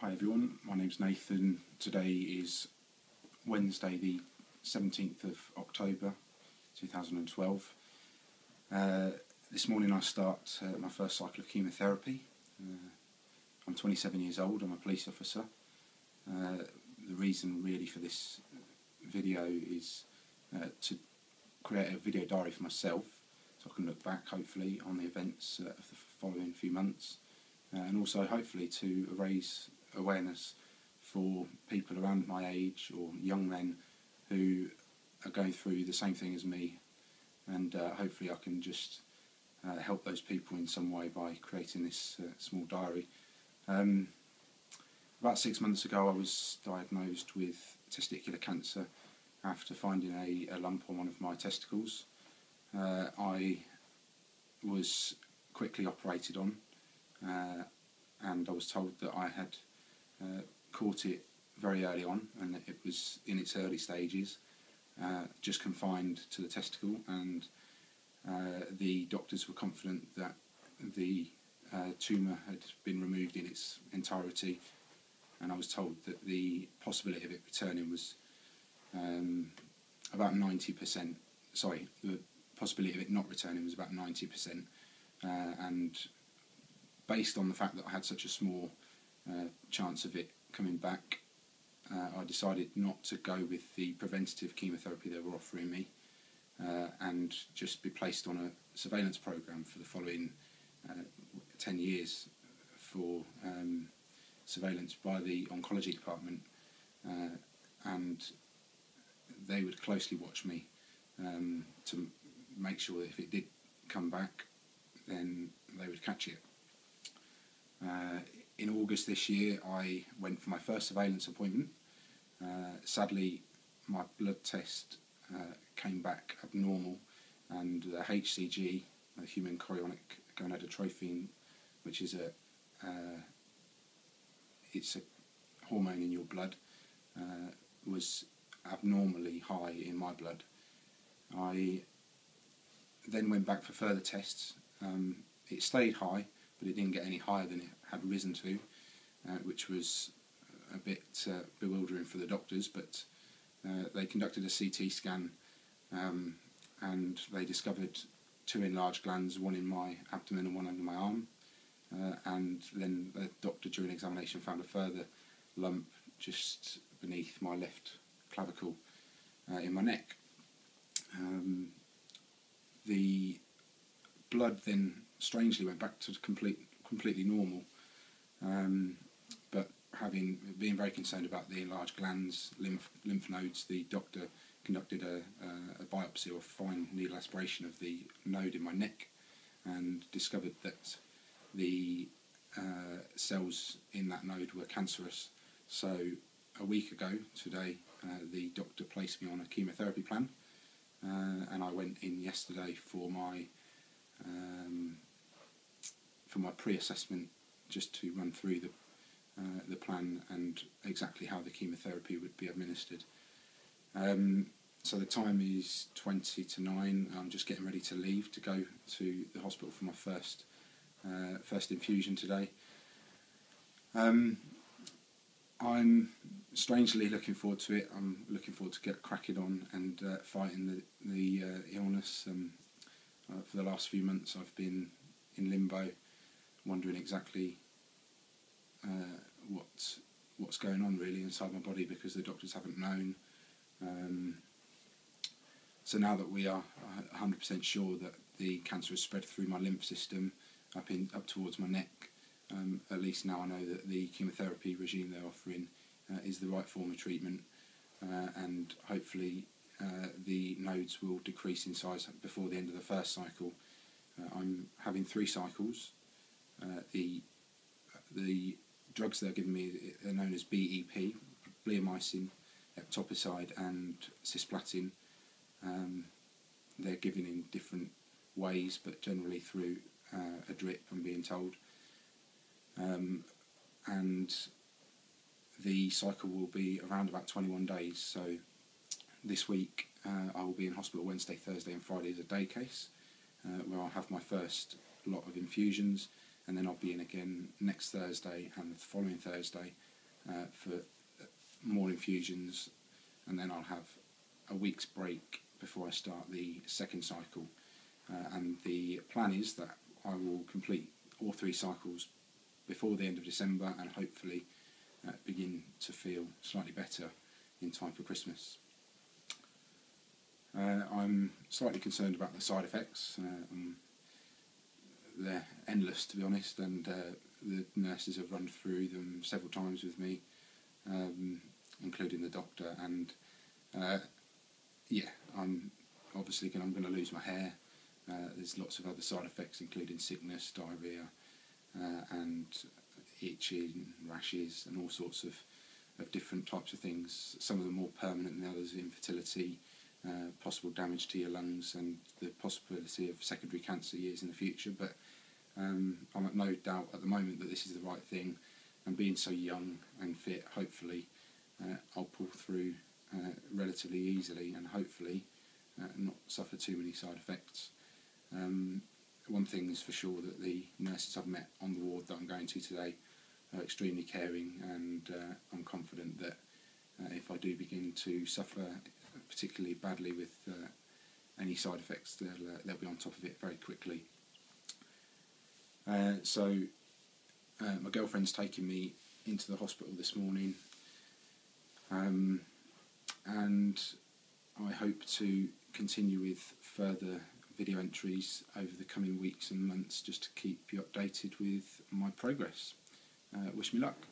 Hi everyone, my name's Nathan. Today is Wednesday the 17th of October 2012. This morning I start my first cycle of chemotherapy. I'm 27 years old, I'm a police officer. The reason really for this video is to create a video diary for myself so I can look back hopefully on the events of the following few months, and also hopefully to raise awareness for people around my age or young men who are going through the same thing as me, and hopefully I can just help those people in some way by creating this small diary. About 6 months ago I was diagnosed with testicular cancer after finding a lump on one of my testicles. I was quickly operated on, and I was told that I had caught it very early on and that it was in its early stages, just confined to the testicle, and the doctors were confident that the tumour had been removed in its entirety, and I was told that the possibility of it returning was about 90%. Sorry, the possibility of it not returning was about 90%, and based on the fact that I had such a small chance of it coming back, I decided not to go with the preventative chemotherapy they were offering me, and just be placed on a surveillance programme for the following 10 years for surveillance by the oncology department, and they would closely watch me to make sure that if it did come back then they would catch it. In August this year I went for my first surveillance appointment. Sadly my blood test came back abnormal, and the HCG, the human chorionic gonadotrophin, which is it's a hormone in your blood, was abnormally high in my blood. I then went back for further tests. It stayed high, but it didn't get any higher than it had risen to, which was a bit bewildering for the doctors, but they conducted a CT scan, and they discovered two enlarged glands, one in my abdomen and one under my arm, and then the doctor during examination found a further lump just beneath my left clavicle in my neck. The blood then strangely went back to completely normal, but being very concerned about the enlarged glands, lymph nodes, the doctor conducted a biopsy or fine needle aspiration of the node in my neck, and discovered that the cells in that node were cancerous. So a week ago today the doctor placed me on a chemotherapy plan, and I went in yesterday for my pre-assessment, just to run through the plan and exactly how the chemotherapy would be administered. So the time is 20 to 9. I'm just getting ready to leave to go to the hospital for my first infusion today. I'm strangely looking forward to it. I'm looking forward to get cracking on and fighting the illness. For the last few months I've been in limbo, wondering exactly what's going on really inside my body, because the doctors haven't known. So now that we are 100% sure that the cancer has spread through my lymph system up towards my neck, at least now I know that the chemotherapy regime they're offering is the right form of treatment, and hopefully the nodes will decrease in size before the end of the first cycle. I'm having 3 cycles. The drugs they're giving me are known as BEP, bleomycin, etoposide and cisplatin. They're given in different ways, but generally through a drip, I'm being told. And the cycle will be around about 21 days. So this week I will be in hospital Wednesday, Thursday and Friday as a day case, where I'll have my first lot of infusions, and then I'll be in again next Thursday and the following Thursday for more infusions, and then I'll have a week's break before I start the second cycle. And the plan is that I will complete all 3 cycles before the end of December, and hopefully begin to feel slightly better in time for Christmas. I'm slightly concerned about the side effects. They're endless, to be honest, and the nurses have run through them several times with me, including the doctor, and I'm obviously I'm going to lose my hair. There's lots of other side effects, including sickness, diarrhoea, and itching, rashes, and all sorts of different types of things. Some of them more permanent than others: infertility, possible damage to your lungs, and the possibility of secondary cancer years in the future. But I'm at no doubt at the moment that this is the right thing, and being so young and fit, hopefully I'll pull through relatively easily, and hopefully not suffer too many side effects. One thing is for sure, that the nurses I've met on the ward that I'm going to today are extremely caring, and I'm confident that if I do begin to suffer particularly badly with any side effects, they'll be on top of it very quickly. So my girlfriend's taken me into the hospital this morning, and I hope to continue with further video entries over the coming weeks and months, just to keep you updated with my progress. Wish me luck.